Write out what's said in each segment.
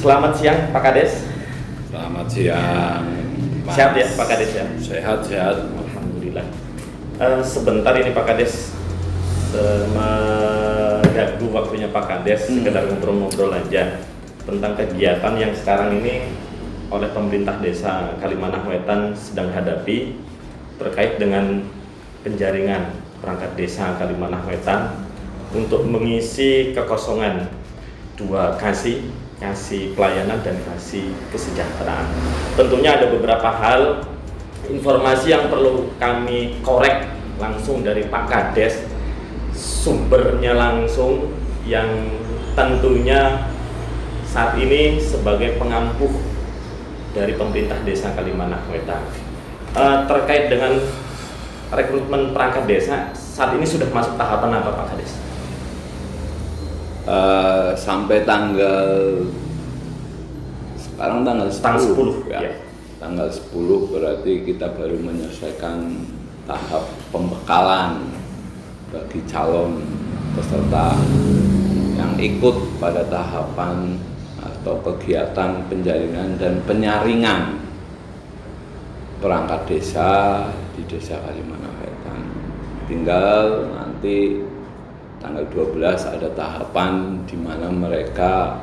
Selamat siang Pak Kades. Selamat siang. Mas. Sehat ya Pak Kades ya? Sehat. Alhamdulillah. Sebentar ini Pak Kades, mengganggu waktunya Pak Kades, sekedar ngobrol-ngobrol aja tentang kegiatan yang sekarang ini oleh pemerintah desa Kalimanah Wetan sedang hadapi terkait dengan penjaringan perangkat desa Kalimanah Wetan untuk mengisi kekosongan dua kasih pelayanan dan kasih kesejahteraan. Tentunya ada beberapa hal informasi yang perlu kami korek langsung dari Pak Kades, sumbernya langsung yang tentunya saat ini sebagai pengampuh dari pemerintah desa Kalimanah Wetan. Terkait dengan rekrutmen perangkat desa, saat ini sudah masuk tahapan apa Pak Kades? Sampai sekarang tanggal 10 ya. Ya. Tanggal 10 berarti kita baru menyelesaikan tahap pembekalan bagi calon peserta yang ikut pada tahapan atau kegiatan penjaringan dan penyaringan perangkat desa di desa Kalimanah Wetan. Tinggal nanti tanggal 12 ada tahapan di mana mereka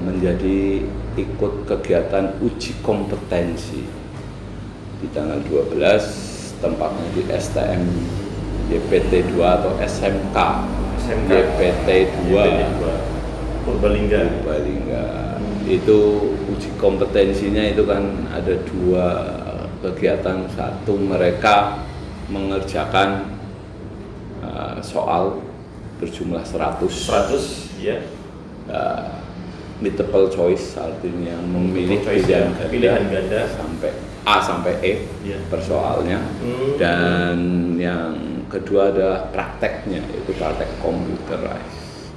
menjadi ikut kegiatan uji kompetensi di tanggal 12, tempatnya di STM YPT 2 atau SMK YPT 2 Purbalingga. Itu uji kompetensinya itu kan ada dua kegiatan. Satu, mereka mengerjakan soal berjumlah 100 ya. Multiple choice, artinya memilih pilihan ganda sampai A sampai E ya, per soalnya. Dan yang kedua adalah prakteknya, yaitu praktek computerized,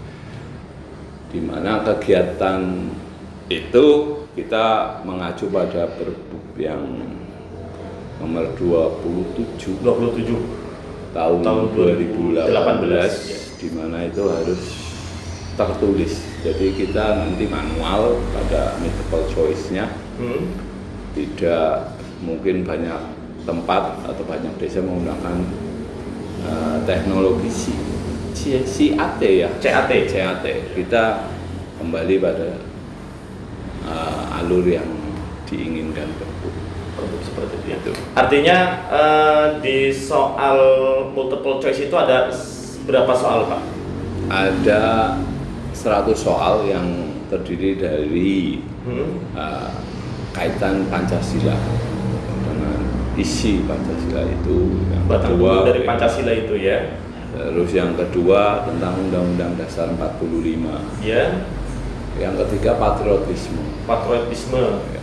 di mana kegiatan itu kita mengacu pada Perbup yang nomor 27 tahun 2018 ya, di mana itu harus tertulis. Jadi kita nanti manual pada multiple choice-nya. Tidak mungkin banyak tempat atau banyak desa menggunakan teknologi CAT ya. CAT. Kita kembali pada alur yang diinginkan Perbup seperti itu. Artinya di soal multiple choice itu ada berapa soal Pak? Ada 100 soal yang terdiri dari kaitan Pancasila dengan isi Pancasila itu. Yang kedua dari Pancasila itu ya. Terus yang kedua tentang Undang-Undang Dasar 45. Ya. Yang ketiga patriotisme. Ya.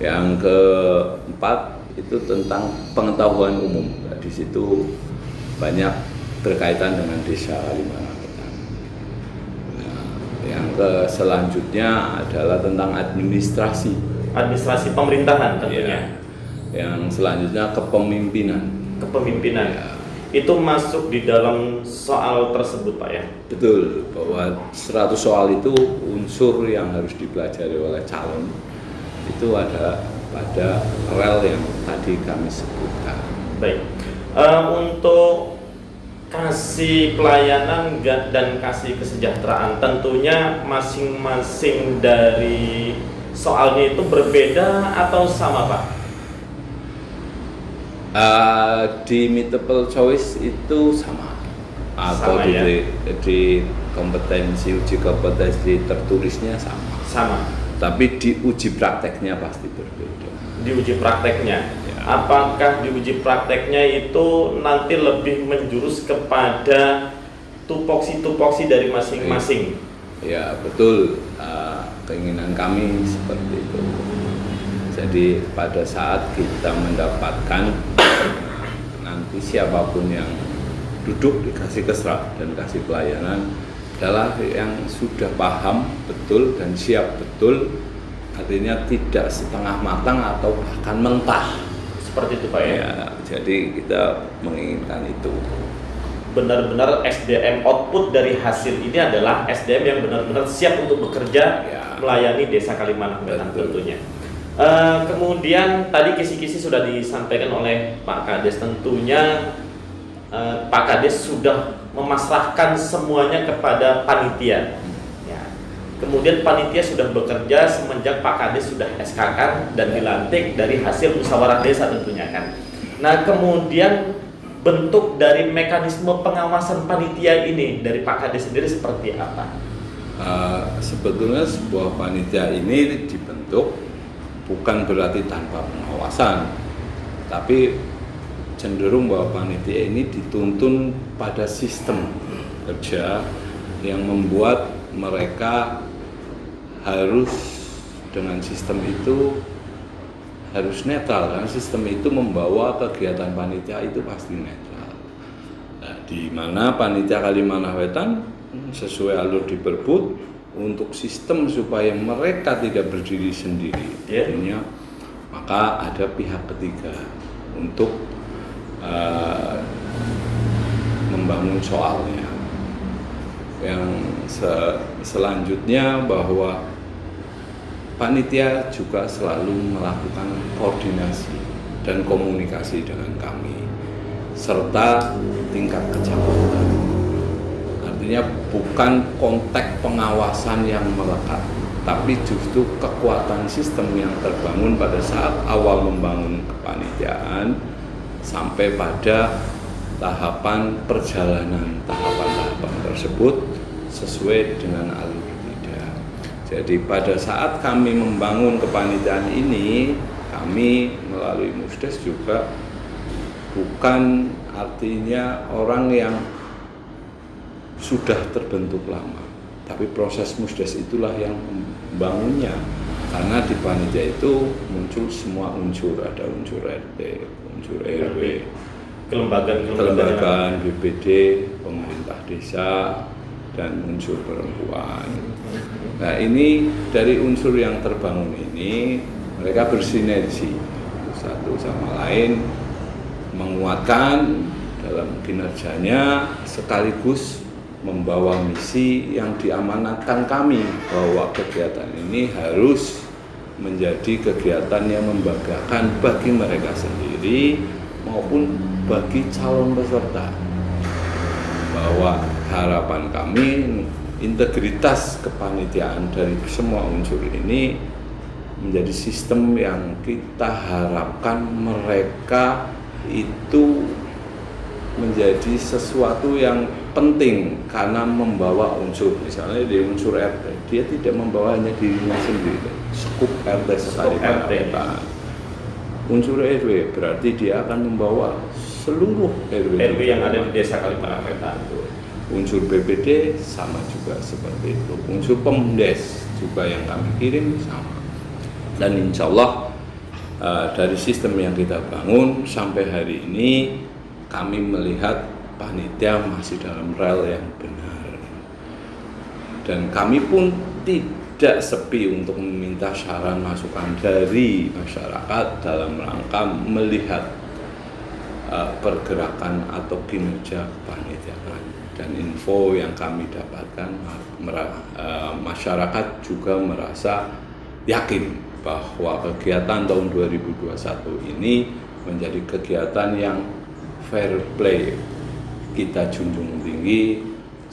Yang keempat itu tentang pengetahuan umum. Nah, di situ banyak berkaitan dengan desa Kalimanah. Yang selanjutnya adalah tentang administrasi pemerintahan tentunya. Ya. Yang selanjutnya kepemimpinan ya. Itu masuk di dalam soal tersebut Pak ya? Betul, bahwa 100 soal itu unsur yang harus dipelajari oleh calon itu ada pada rel yang tadi kami sebutkan. Baik, untuk kasih pelayanan dan kasih kesejahteraan tentunya masing-masing dari soalnya itu berbeda atau sama Pak? Di multiple choice itu sama atau sama, ya? di uji kompetensi tertulisnya sama. Tapi di uji prakteknya pasti berbeda. Di uji prakteknya, ya. Apakah di uji prakteknya itu nanti lebih menjurus kepada tupoksi dari masing-masing? Ya betul, keinginan kami seperti itu. Jadi pada saat kita mendapatkan nanti siapapun yang duduk dikasih keserap dan kasih pelayanan adalah yang sudah paham betul dan siap betul, artinya tidak setengah matang atau bahkan mentah. Seperti itu Pak ya? Ya, jadi kita menginginkan itu. benar-benar SDM output dari hasil ini adalah SDM yang benar-benar siap untuk bekerja melayani Desa Kalimanah Wetan tentunya. Kemudian tadi kisi-kisi sudah disampaikan oleh Pak Kades, tentunya Pak Kades sudah memasrahkan semuanya kepada panitia. Ya. Kemudian panitia sudah bekerja semenjak Pak Kades sudah SK-kan dan dilantik dari hasil musyawarah desa tentunya kan. Nah kemudian bentuk dari mekanisme pengawasan panitia ini dari Pak Kades sendiri seperti apa? Sebetulnya sebuah panitia ini dibentuk bukan berarti tanpa pengawasan, tapi cenderung bahwa panitia ini dituntun pada sistem kerja yang membuat mereka harus dengan sistem itu harus netral, karena sistem itu membawa kegiatan panitia itu pasti netral. Nah, di mana panitia Kalimanah Wetan sesuai alur di Perbud untuk sistem supaya mereka tidak berdiri sendiri, artinya maka ada pihak ketiga untuk membangun soalnya. Yang selanjutnya bahwa panitia juga selalu melakukan koordinasi dan komunikasi dengan kami serta tingkat kecamatan. Artinya bukan konteks pengawasan yang melekat, tapi justru kekuatan sistem yang terbangun pada saat awal membangun kepanitiaan sampai pada tahapan perjalanan tahapan-tahapan tersebut sesuai dengan alur. Jadi pada saat kami membangun kepanitiaan ini, kami melalui Musdes juga bukan artinya orang yang sudah terbentuk lama, tapi proses Musdes itulah yang membangunnya. Karena di panitia itu muncul semua unsur, ada unsur RT, unsur RW, kelembagaan BPD, pemerintah desa, dan unsur perempuan. Nah ini dari unsur yang terbangun ini mereka bersinergi satu sama lain, menguatkan dalam kinerjanya sekaligus membawa misi yang diamanatkan kami bahwa kegiatan ini harus menjadi kegiatan yang membanggakan bagi mereka sendiri maupun bagi calon peserta, bahwa harapan kami integritas kepanitiaan dari semua unsur ini menjadi sistem yang kita harapkan mereka itu menjadi sesuatu yang penting karena membawa unsur, misalnya di unsur RT dia tidak membawa hanya dirinya sendiri, skup RT sekali unsur RW berarti dia akan membawa seluruh RW yang ada di Desa Kalimanah Wetan. Unsur BPD sama juga seperti itu, unsur Pemdes juga yang kami kirim sama. Dan insya Allah dari sistem yang kita bangun sampai hari ini kami melihat panitia masih dalam rel yang benar. Dan kami pun tidak sepi untuk meminta saran masukan dari masyarakat dalam rangka melihat pergerakan atau kinerja kepanitiaan. Dan info yang kami dapatkan, masyarakat juga merasa yakin bahwa kegiatan tahun 2021 ini menjadi kegiatan yang fair play. Kita junjung tinggi,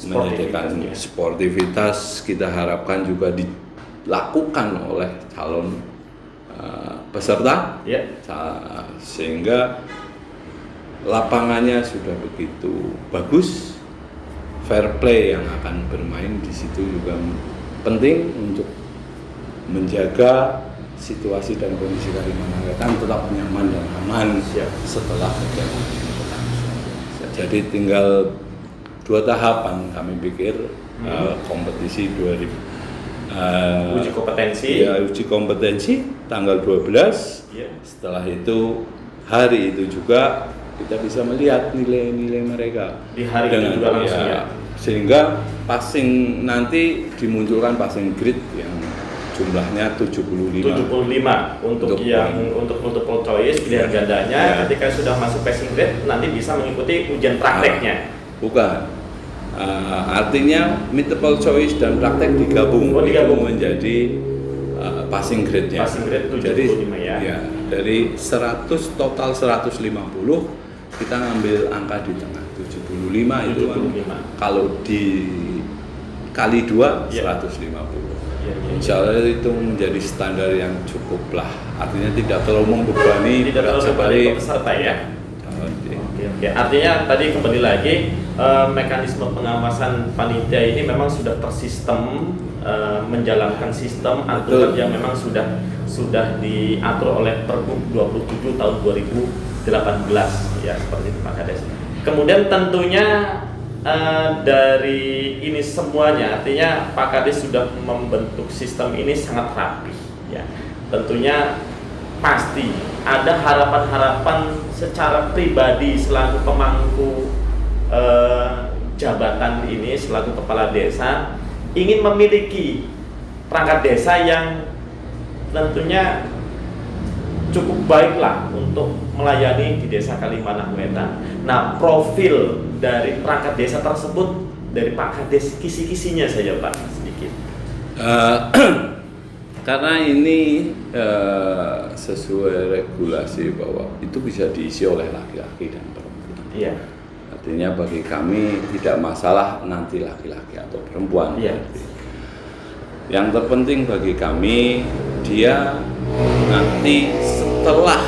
menyediakan sportivitas, kita harapkan juga dilakukan oleh calon peserta, sehingga lapangannya sudah begitu bagus. Fair play yang akan bermain di situ juga penting untuk menjaga situasi dan kondisi Kalimanah Wetan tetap nyaman dan aman setelah kegiatan ini berlangsung. Jadi tinggal 2 tahapan kami pikir kompetisi uji kompetensi. Uji kompetensi tanggal 12. Setelah itu hari itu juga kita bisa melihat nilai-nilai mereka di hari itu juga langsung sehingga passing nanti dimunculkan passing grade yang jumlahnya 75 untuk yang untuk choice pilihan gandanya. Ketika sudah masuk passing grade nanti bisa mengikuti ujian prakteknya Bukan. Artinya multiple choice dan praktek digabung. Oh, digabung. Menjadi passing grade-nya. Passing grade 75 Jadi ya. dari 100 total 150 kita ngambil angka di tengah 75 itu kan. Kalau dikali 2 Ya. 150. Ya. Insya Allah itu menjadi standar yang cukup lah. Artinya tidak terlalu membebani Tidak terlalu sekali peserta ya. Oke. Oke. Artinya tadi kembali lagi mekanisme pengawasan panitia ini memang sudah tersistem, menjalankan sistem aturan yang memang sudah diatur oleh Pergub 27 tahun 2018 ya, seperti itu Pak Kades. Kemudian tentunya dari ini semuanya artinya Pak Kades sudah membentuk sistem ini sangat rapi ya. Tentunya pasti ada harapan-harapan secara pribadi selaku pemangku jabatan ini, selaku kepala desa, ingin memiliki perangkat desa yang tentunya cukup baiklah untuk melayani di desa Kalimanah Wetan. Nah, profil dari perangkat desa tersebut dari Pak Kades, kisi-kisinya saja Pak sedikit. Karena ini sesuai regulasi bahwa itu bisa diisi oleh laki-laki dan perempuan. Iya. Artinya bagi kami tidak masalah nanti laki-laki atau perempuan. Iya. Yang terpenting bagi kami dia nanti setelah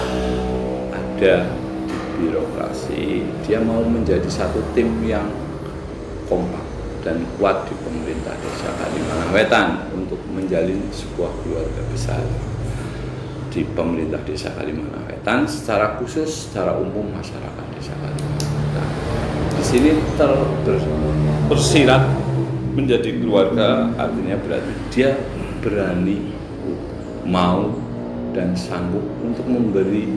ada di birokrasi dia mau menjadi satu tim yang kompak dan kuat di pemerintah desa Kalimanah Wetan untuk menjalin sebuah keluarga besar di pemerintah desa Kalimanah Wetan, secara khusus secara umum masyarakat desa Kalimanah Wetan. Di sini tersirat menjadi keluarga, artinya berarti dia berani, mau dan sanggup untuk memberi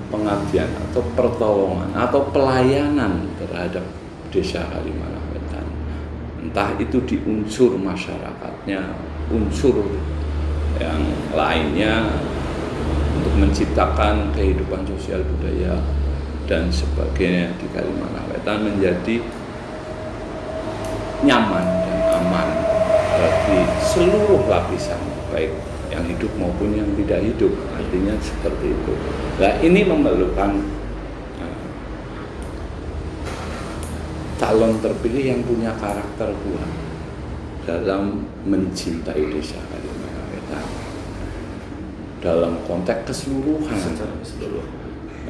pengabdian atau pertolongan atau pelayanan terhadap desa Kalimanah Wetan. Entah itu di unsur masyarakatnya, unsur yang lainnya untuk menciptakan kehidupan sosial budaya dan sebagainya di Kalimanah Wetan menjadi nyaman dan aman bagi seluruh lapisan, baik yang hidup maupun yang tidak hidup. Artinya seperti itu. Nah, ini memerlukan calon terpilih yang punya karakter kuat dalam mencintai desa Kalimanah Wetan dalam konteks keseluruhan.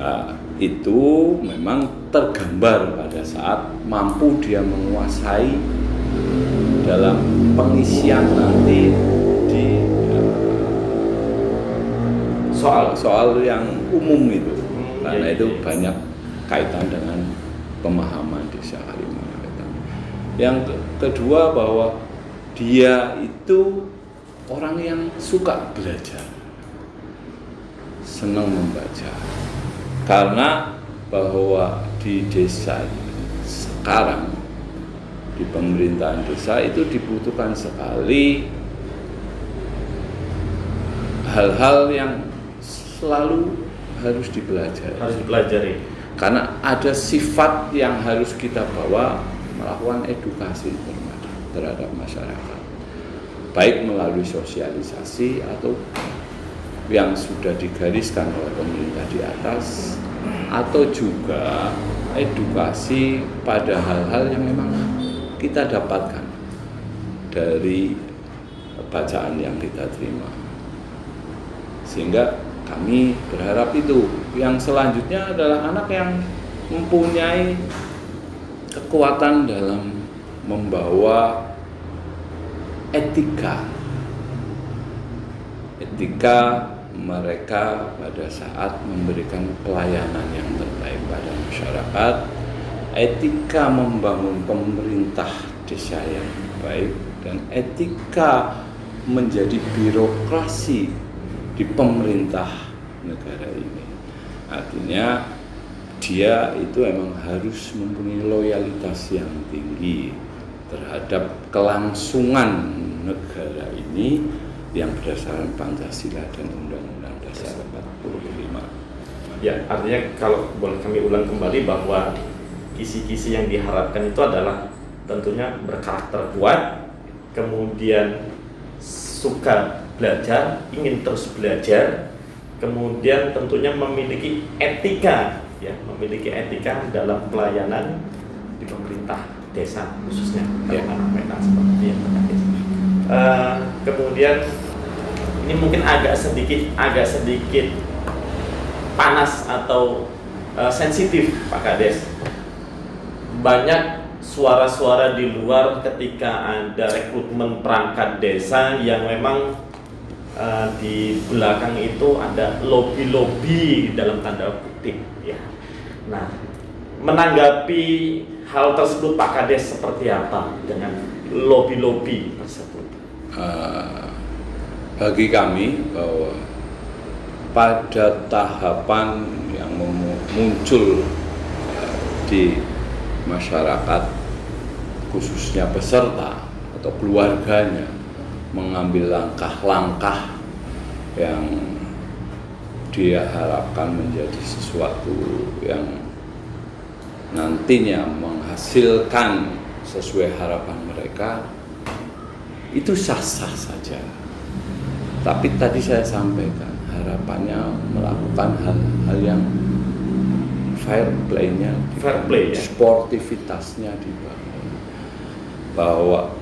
Nah, itu memang tergambar pada saat mampu dia menguasai dalam pengisian nanti di soal yang umum itu, karena itu banyak kaitan dengan pemahaman desa Kalimanah Wetan. Yang kedua bahwa dia itu orang yang suka belajar, senang membaca, karena bahwa di desa sekarang di pemerintahan desa itu dibutuhkan sekali hal-hal yang selalu harus dipelajari. Karena ada sifat yang harus kita bawa melakukan edukasi terhadap masyarakat, baik melalui sosialisasi atau yang sudah digariskan oleh pemerintah di atas, atau juga edukasi pada hal-hal yang memang kita dapatkan dari bacaan yang kita terima. Sehingga kami berharap itu. Yang selanjutnya adalah anak yang mempunyai kekuatan dalam membawa etika mereka pada saat memberikan pelayanan yang terbaik pada masyarakat, etika membangun pemerintah desa yang baik, dan etika menjadi birokrasi di pemerintah negara ini. Artinya dia itu emang harus mempunyai loyalitas yang tinggi terhadap kelangsungan negara ini yang berdasarkan Pancasila dan Undang-Undang Dasar 45. Ya, artinya kalau boleh kami ulang kembali bahwa kisi-kisi yang diharapkan itu adalah tentunya berkarakter kuat, kemudian suka belajar, ingin terus belajar, kemudian tentunya memiliki etika, ya, memiliki etika dalam pelayanan di pemerintah desa khususnya Kalimantan Wetan seperti yang tadi. Kemudian ini mungkin agak sedikit panas atau sensitif Pak Kades. Banyak suara-suara di luar ketika ada rekrutmen perangkat desa yang memang di belakang itu ada lobby-lobby dalam tanda kutip, ya. Nah, menanggapi hal tersebut Pak Kades seperti apa dengan lobby-lobby tersebut? Bagi kami bahwa pada tahapan yang muncul di masyarakat, khususnya peserta atau keluarganya, mengambil langkah-langkah yang dia harapkan menjadi sesuatu yang nantinya menghasilkan sesuai harapan mereka, itu sah-sah saja. Tapi tadi saya sampaikan, harapannya melakukan hal-hal yang fair play-nya, ya? sportivitasnya dibangun. Bahwa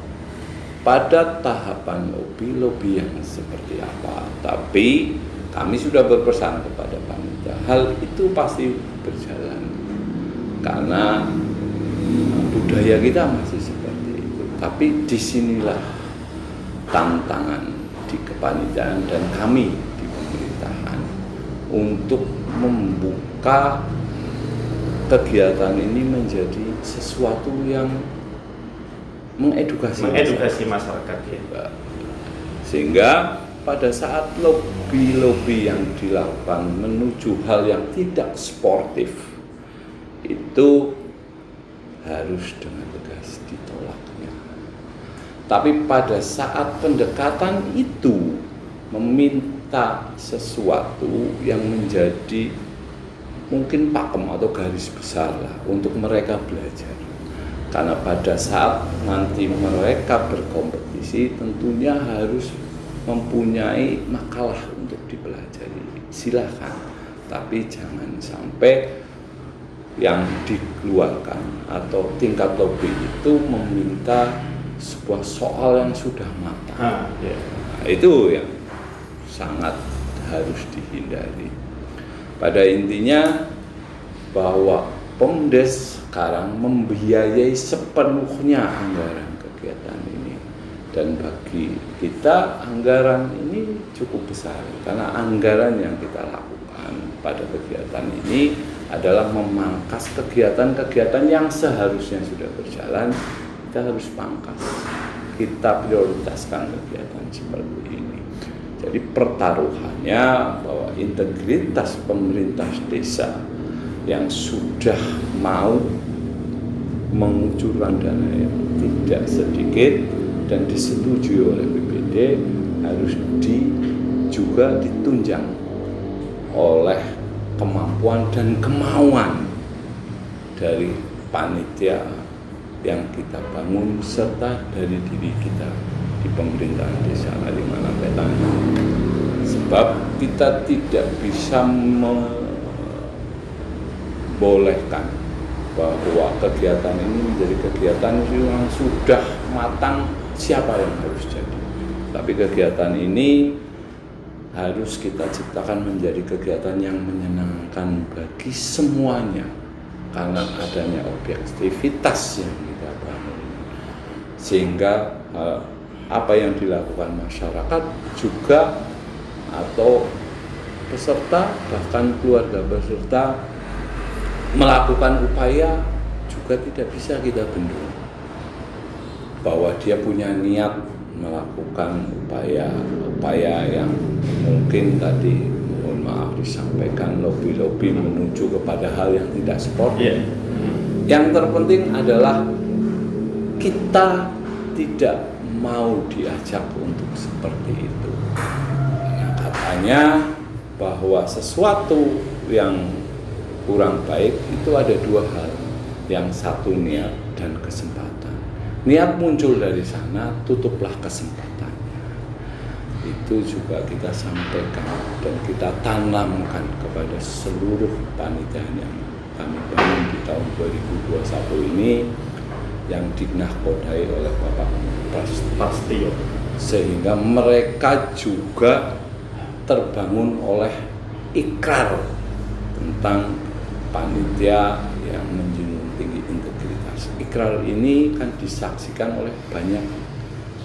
pada tahapan lobby yang seperti apa, tapi kami sudah berpesan kepada panitia, hal itu pasti berjalan karena budaya kita masih seperti itu. Tapi disinilah tantangan di kepanitiaan dan kami di pemerintahan untuk membuka kegiatan ini menjadi sesuatu yang mengedukasi masyarakat, ya. Sehingga pada saat lobby-lobby yang dilakukan menuju hal yang tidak sportif itu harus dengan tegas ditolaknya. Tapi pada saat pendekatan itu meminta sesuatu yang menjadi mungkin pakem atau garis besar lah untuk mereka belajar. Karena pada saat nanti mereka berkompetisi tentunya harus mempunyai makalah untuk dipelajari. Silakan, tapi jangan sampai yang dikeluarkan atau tingkat lobby itu meminta sebuah soal yang sudah matang. Nah, itu yang sangat harus dihindari. Pada intinya bahwa Pemdes sekarang membiayai sepenuhnya anggaran kegiatan ini, dan bagi kita anggaran ini cukup besar karena anggaran yang kita lakukan pada kegiatan ini adalah memangkas kegiatan-kegiatan yang seharusnya sudah berjalan. Kita harus pangkas, kita prioritaskan kegiatan seperti ini. Jadi pertaruhannya bahwa integritas pemerintah desa yang sudah mau mengucurkan dana yang tidak sedikit dan disetujui oleh BPD harus juga ditunjang oleh kemampuan dan kemauan dari panitia yang kita bangun serta dari diri kita di pemerintahan desa Kalimantan Wetan. Sebab kita tidak bisa membolehkan bahwa kegiatan ini menjadi kegiatan yang sudah matang siapa yang harus jadi. Tapi kegiatan ini harus kita ciptakan menjadi kegiatan yang menyenangkan bagi semuanya karena adanya objektivitas yang kita bangun, sehingga apa yang dilakukan masyarakat juga atau peserta bahkan keluarga peserta melakukan upaya juga tidak bisa kita bendung bahwa dia punya niat melakukan upaya yang mungkin tadi mohon maaf disampaikan lobby-lobby menuju kepada hal yang tidak sportif. Yang terpenting adalah kita tidak mau diajak untuk seperti itu. Nah, katanya bahwa sesuatu yang kurang baik itu ada dua hal. yang satu niat dan kesempatan. Niat muncul dari sana, tutuplah kesempatannya. Itu juga kita sampaikan dan kita tanamkan kepada seluruh panitia yang kami bangun di tahun 2021 ini yang dinahkodai oleh Bapak Prastio, sehingga mereka juga terbangun oleh ikrar tentang panitia yang menjunjung tinggi integritas. Ikrar ini kan disaksikan oleh banyak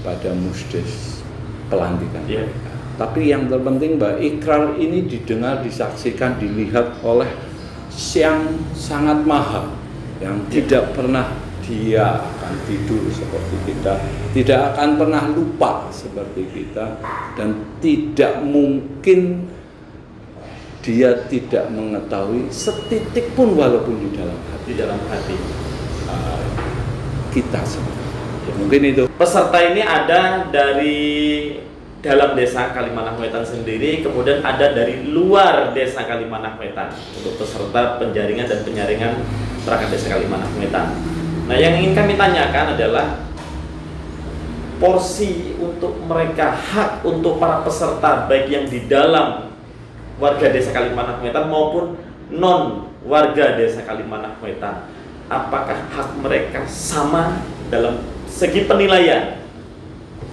pada musdes pelantikan mereka. Tapi yang terpenting bahwa ikrar ini didengar, disaksikan, dilihat oleh yang sangat maha, yang tidak pernah dia akan tidur seperti kita, tidak akan pernah lupa seperti kita, dan tidak mungkin dia tidak mengetahui setitik pun walaupun di dalam hati kita semua. Ya, mungkin itu. Peserta ini ada dari dalam desa Kalimanah Wetan sendiri, kemudian ada dari luar desa Kalimanah Wetan untuk peserta penjaringan dan penyaringan perangkat desa Kalimanah Wetan. Nah, yang ingin kami tanyakan adalah porsi untuk mereka, hak untuk para peserta baik yang di dalam warga desa Kalimanah Wetan maupun non warga desa Kalimanah Wetan. Apakah hak mereka sama dalam segi penilaian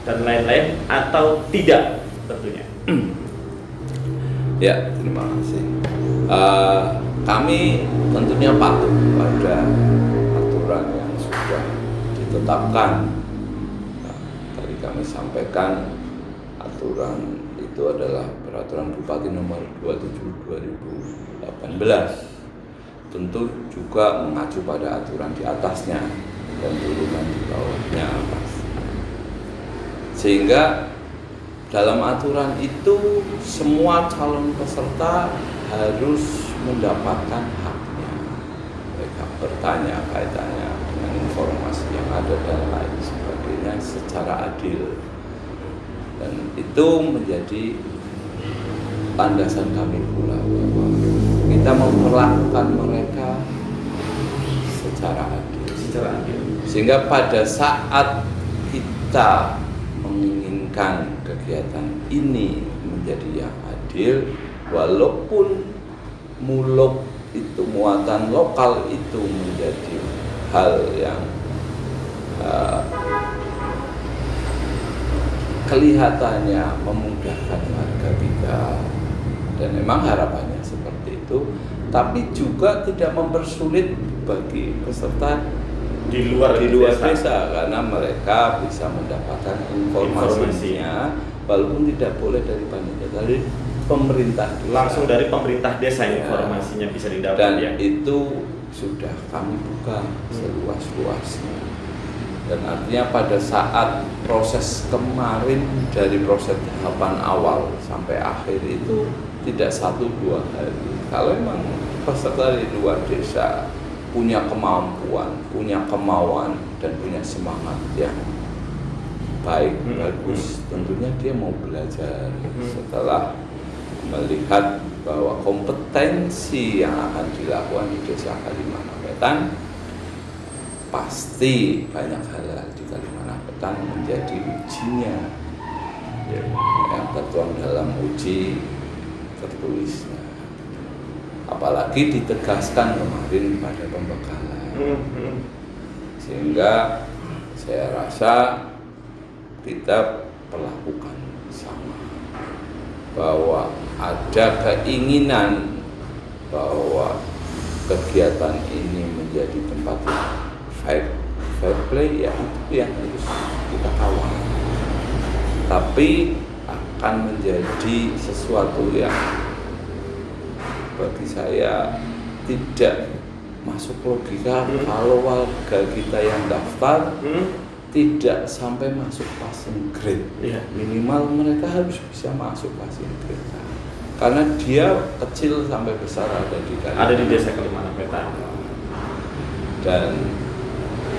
dan lain-lain atau tidak tentunya? Ya, terima kasih. Kami tentunya patuh pada aturan yang sudah ditetapkan. Nah, tadi kami sampaikan aturan itu adalah peraturan Bupati nomor 27/2018. Tentu juga mengacu pada aturan di atasnya dan turunan di bawahnya atas. Sehingga dalam aturan itu semua calon peserta harus mendapatkan haknya. Mereka bertanya kaitannya dengan informasi yang ada dan lain sebagainya secara adil. Dan itu menjadi landasan kami pula bahwa kita memperlakukan mereka secara adil. Sehingga pada saat kita menginginkan kegiatan ini menjadi yang adil, walaupun muluk itu, muatan lokal itu menjadi hal yang kelihatannya memudahkan warga kita, dan memang harapannya seperti itu, tapi juga tidak mempersulit bagi peserta di luar desa karena mereka bisa mendapatkan informasinya walaupun tidak boleh dari panitia, dari pemerintah desa. Langsung dari pemerintah desa informasinya bisa didapat. Dan ya, itu sudah kami buka seluas-luasnya. Dan artinya pada saat proses kemarin, dari proses tahapan awal sampai akhir itu tidak 1-2 hari. Kalau memang peserta di luar desa punya kemampuan, punya kemauan, dan punya semangat yang baik, bagus, tentunya dia mau belajar. Setelah melihat bahwa kompetensi yang akan dilakukan di desa Kalimanah Wetan, pasti banyak hal di Kalimanah Wetan menjadi ujinya, yang tertuang dalam uji tertulisnya. Apalagi ditegaskan kemarin pada pembekalan, sehingga saya rasa kita perlakukan sama, bahwa ada keinginan bahwa kegiatan ini menjadi tempat fair play, ya itu yang harus kita kawal. Tapi akan menjadi sesuatu yang bagi saya tidak masuk logika kalau warga kita yang daftar tidak sampai masuk passing grade. Minimal mereka harus bisa masuk passing grade karena dia kecil sampai besar ada di desa Kalimanah Wetan. Dan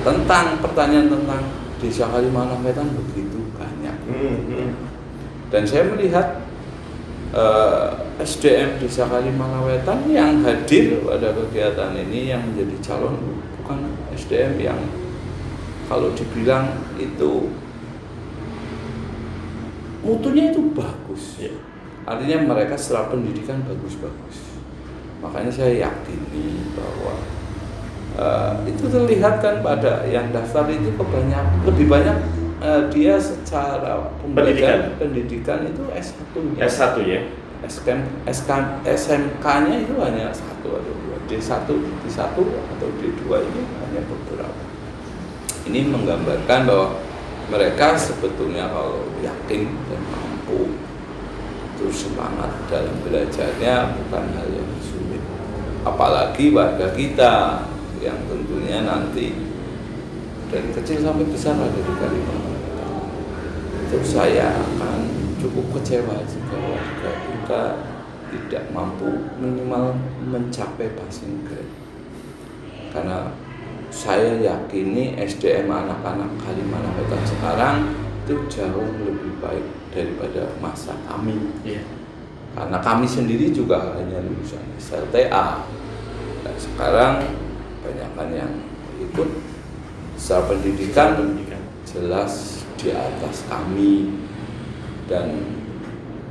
tentang pertanyaan tentang desa Kalimanah Wetan begitu banyak. Dan saya melihat SDM Desa Kalimantan Wetan yang hadir pada kegiatan ini yang menjadi calon bukan SDM yang kalau dibilang itu mutunya itu bagus. Artinya mereka setelah pendidikan bagus-bagus. Makanya saya yakini bahwa itu terlihat kan pada yang daftar itu lebih banyak dia secara pendidikan itu S1-nya. S1 ya. SMK-nya itu hanya 1 atau 2. D1 atau D2 ini hanya beberapa. Ini menggambarkan bahwa mereka sebetulnya kalau yakin dan mampu terus semangat dalam belajarnya bukan hal yang sulit. Apalagi warga kita yang tentunya nanti dari kecil sampai besar ada di Kalimantan. Itu saya akan cukup kecewa jika warga kita tidak mampu minimal mencapai passing grade. Karena saya yakini SDM anak-anak Kalimantan Wetan sekarang itu jauh lebih baik daripada masa kami. Karena kami sendiri juga hanya lulusan SLTA. Dan sekarang banyakkan yang ikut secara pendidikan jelas di atas kami, dan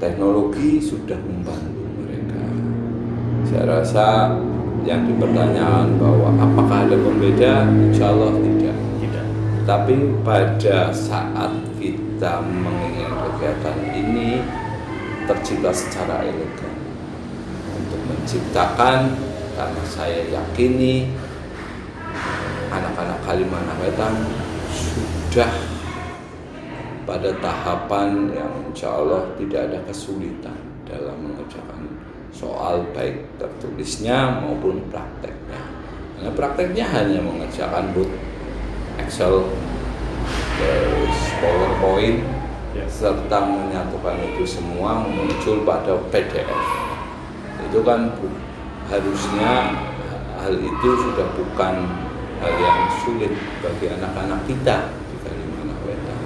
teknologi sudah membantu mereka. Saya rasa yang dipertanyakan bahwa apakah ada pembeda, insya Allah tidak. Tapi pada saat kita menginginkan kegiatan ini tercipta secara elegan untuk menciptakan, karena saya yakini anak-anak Kalimantan Wetan sudah pada tahapan yang insya Allah tidak ada kesulitan dalam mengerjakan soal baik tertulisnya maupun prakteknya. Karena prakteknya hanya mengerjakan Excel, PowerPoint, serta menyatukan itu semua muncul pada PDF. Itu kan harusnya hal itu sudah bukan hal yang sulit bagi anak-anak kita di Kalimantan Wetan.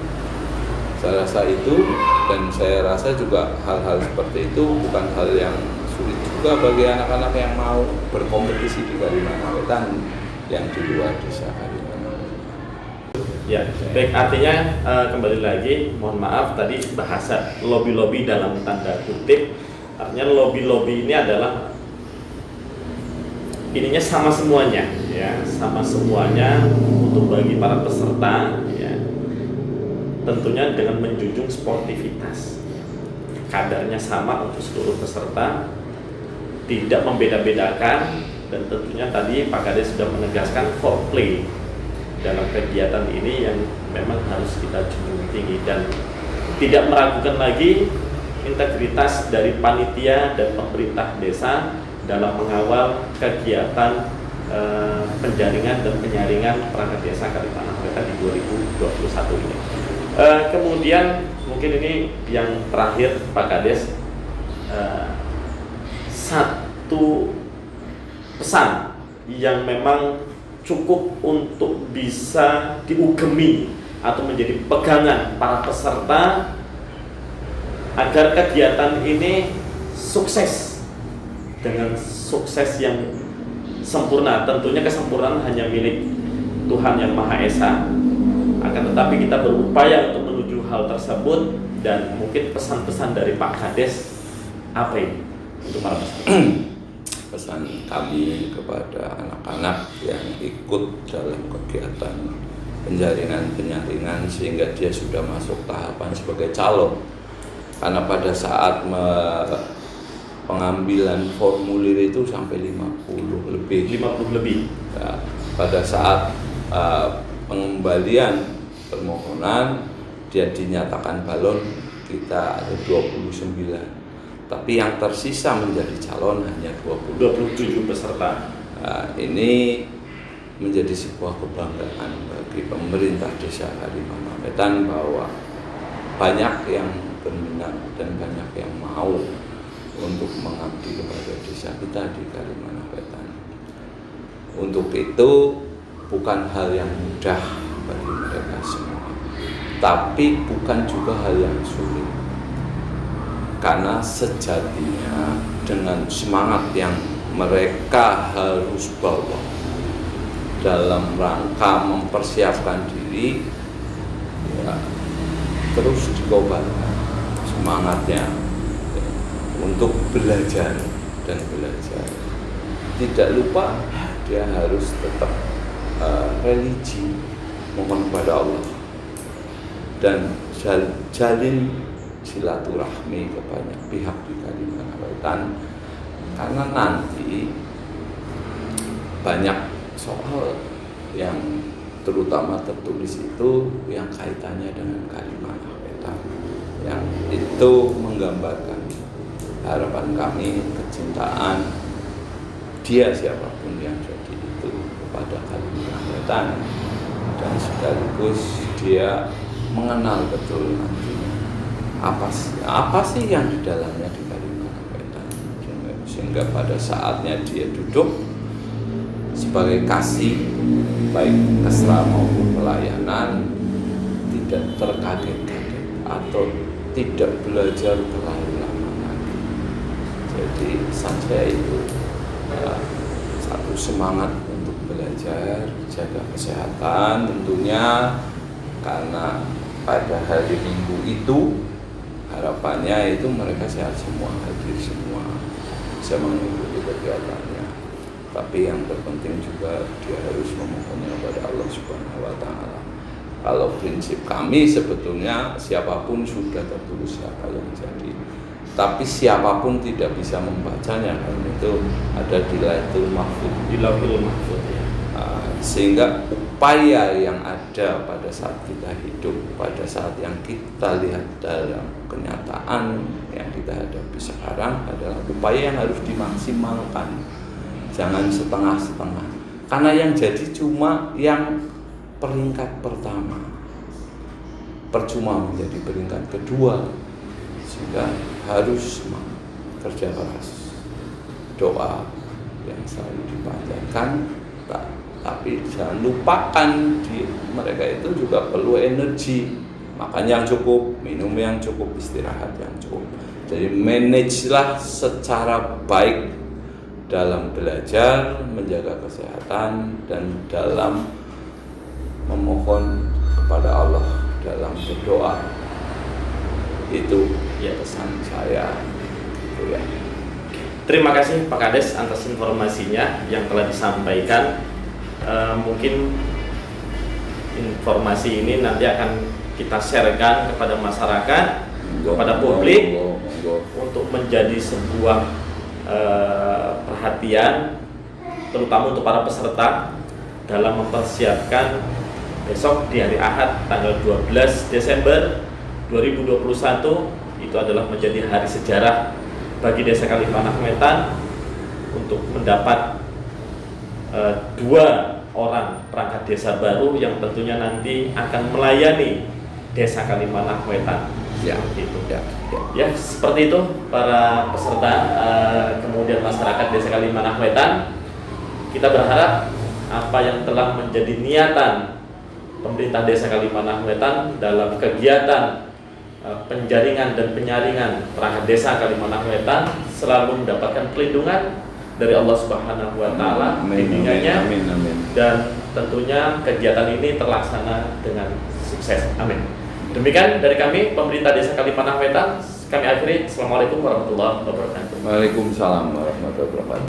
Saya rasa itu, dan saya rasa juga hal-hal seperti itu bukan hal yang sulit juga bagi anak-anak yang mau berkompetisi di Kalimantan Wetan yang di luar desa Kalimantan Wetan. Ya, baik, artinya kembali lagi, mohon maaf tadi bahasa lobby-lobby dalam tanda kutip. Artinya lobby-lobby ini adalah ininya sama semuanya, ya, sama semuanya untuk bagi para peserta, ya, tentunya dengan menjunjung sportivitas. Kadarnya sama untuk seluruh peserta, tidak membeda-bedakan, dan tentunya tadi Pak Kades sudah menegaskan fair play dalam kegiatan ini yang memang harus kita junjung tinggi, dan tidak meragukan lagi integritas dari panitia dan pemerintah desa dalam mengawal kegiatan penjaringan dan penyaringan perangkat desa Kalimantan Wetan di 2021 ini. Kemudian mungkin ini yang terakhir Pak Kades, satu pesan yang memang cukup untuk bisa diugemi atau menjadi pegangan para peserta agar kegiatan ini sukses dengan sukses yang sempurna. Tentunya kesempurnaan hanya milik Tuhan Yang Maha Esa, akan tetapi kita berupaya untuk menuju hal tersebut. Dan mungkin pesan-pesan dari Pak Kades apa ini untuk para peserta? Pesan kami kepada anak-anak yang ikut dalam kegiatan penjaringan sehingga dia sudah masuk tahapan sebagai calon, karena pada saat pengambilan formulir itu sampai 50 lebih. Ya, pada saat pengembalian permohonan dia dinyatakan balon, kita ada 29, tapi yang tersisa menjadi calon hanya 27 peserta. Nah, ini menjadi sebuah kebanggaan bagi pemerintah desa Kalimantan Wetan bahwa banyak yang berminat dan banyak yang mau untuk mengabdi kepada desa kita di Kalimantan Wetan. Untuk itu bukan hal yang mudah bagi mereka semua, tapi bukan juga hal yang sulit. karena sejatinya dengan semangat yang mereka harus bawa dalam rangka mempersiapkan diri, ya, terus dikobarkan semangatnya untuk belajar dan belajar. Tidak lupa dia harus tetap religi, mohon kepada Allah, dan jalin silaturahmi ke banyak pihak di Kalimantan Wetan, karena nanti banyak soal yang terutama tertulis itu yang kaitannya dengan Kalimantan Wetan, yang itu menggambarkan harapan kami, kecintaan dia siapapun yang jadi itu kepada Kalimantan Wetan, dan sekaligus dia mengenal betul nantinya apa sih yang di dalamnya di Kalimantan Wetan, sehingga pada saatnya dia duduk sebagai kasih baik kesra maupun pelayanan tidak terkaget-kaget atau tidak belajar terlalu lama lagi. Jadi saja itu satu semangat untuk belajar, jaga kesehatan tentunya, karena pada hari Minggu itu harapannya itu mereka sehat semua, hadir semua, bisa mengikuti kegiatannya. Tapi yang terpenting juga dia harus memohonnya kepada Allah Subhanahu wa Ta'ala. Kalau prinsip kami sebetulnya siapapun sudah tertulis siapa yang jadi, tapi siapapun tidak bisa membacanya, karena itu ada di Lauhul Mahfuz. Di Lauhul Mahfuz, ya. Sehingga upaya yang ada pada saat kita hidup, pada saat yang kita lihat dalam kenyataan yang kita hadapi sekarang adalah upaya yang harus dimaksimalkan, jangan setengah-setengah. Karena yang jadi cuma yang peringkat pertama, percuma menjadi peringkat kedua, sehingga harus kerja keras, doa yang selalu dipanjatkan, tapi jangan lupakan mereka itu juga perlu energi, makan yang cukup, minum yang cukup, istirahat yang cukup. Jadi manajelah secara baik dalam belajar, menjaga kesehatan, dan dalam memohon kepada Allah, dalam berdoa. Itu ya pesan saya, gitu ya. Terima kasih Pak Kades atas informasinya yang telah disampaikan. Mungkin informasi ini nanti akan kita sharekan kepada masyarakat, kepada publik, untuk menjadi sebuah perhatian, terutama untuk para peserta dalam mempersiapkan besok di hari Ahad tanggal 12 Desember 2021. Itu adalah menjadi hari sejarah bagi Desa Kalimanah Wetan untuk mendapat 2 orang perangkat desa baru yang tentunya nanti akan melayani Desa Kalimanah Wetan. Ya, itu. Ya. Ya, seperti itu para peserta, kemudian masyarakat Desa Kalimanah Wetan. Kita berharap apa yang telah menjadi niatan pemerintah Desa Kalimanah Wetan dalam kegiatan penjaringan dan penyaringan perangkat desa Kalimanah Wetan selalu mendapatkan perlindungan dari Allah Subhanahu wa Ta'ala, bimbingannya, dan tentunya kegiatan ini terlaksana dengan sukses. Amin. Demikian dari kami, pemerintah Desa Kalimanah Wetan. Kami akhiri. Assalamualaikum warahmatullahi wabarakatuh. Waalaikumsalam warahmatullahi wabarakatuh.